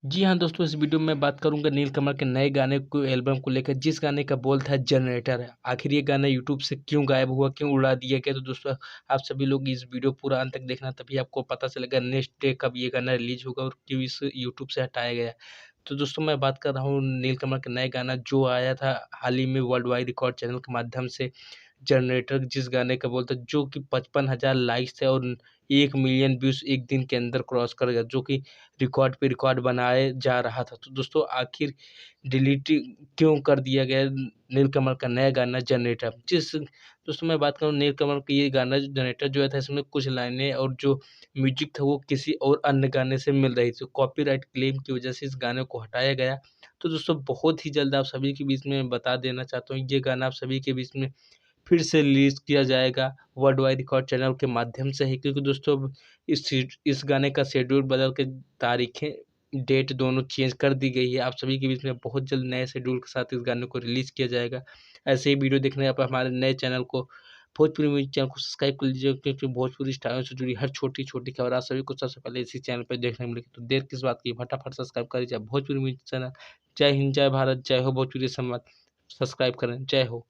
जी हाँ दोस्तों, इस वीडियो में मैं बात करूंगा नीलकमल के नए गाने को एल्बम को लेकर, जिस गाने का बोल था जनरेटर है। आखिर ये गाना यूट्यूब से क्यों गायब हुआ, क्यों उड़ा दिया गया? तो दोस्तों आप सभी लोग इस वीडियो पूरा अंत तक देखना, तभी आपको पता चलेगा नेक्स्ट डे कब ये गाना रिलीज होगा और क्यों इस यूट्यूब से हटाया गया। तो दोस्तों मैं बात कर रहा हूँ नीलकमल के नए गाना जो आया था हाल ही में वर्ल्ड वाइड रिकॉर्ड चैनल के माध्यम से, जनरेटर। जिस गाने का बोलता जो कि 55,000 लाइक्स थे और 1 मिलियन व्यूज एक दिन के अंदर क्रॉस कर गया, जो कि रिकॉर्ड पे रिकॉर्ड बनाए जा रहा था। तो दोस्तों आखिर डिलीट क्यों कर दिया गया नीलकमल का नया गाना जनरेटर? जिस दोस्तों मैं बात करूँ नीलकमल का ये गाना जनरेटर जो था, इसमें कुछ लाइनें और जो म्यूजिक था वो किसी और अन्य गाने से मिल रही थी। कॉपीराइट क्लेम की वजह से इस गाने को हटाया गया। तो दोस्तों बहुत ही जल्द आप सभी के बीच में बता देना चाहता हूँ, ये गाना आप सभी के बीच में फिर से रिलीज़ किया जाएगा वर्ल्ड वाइड रिकॉर्ड चैनल के माध्यम से ही, क्योंकि दोस्तों अब इस गाने का शेड्यूल बदल के तारीखें, डेट दोनों चेंज कर दी गई है। आप सभी के बीच में बहुत जल्द नए शेड्यूल के साथ इस गाने को रिलीज़ किया जाएगा। ऐसे ही वीडियो देखने आप हमारे नए चैनल को, भोजपुरी म्यूजिक चैनल को सब्सक्राइब कर लीजिए, क्योंकि भोजपुरी स्टारों से जुड़ी हर छोटी-छोटी खबर आप सभी को सबसे पहले इसी चैनल पे देखने को मिलेगी। तो देर किस बात की, फटाफट सब्सक्राइब कर लीजिए भोजपुरी म्यूजिक चैनल। जय हिंद, जय भारत, जय हो भोजपुरी समाज। सब्सक्राइब करें। जय हो।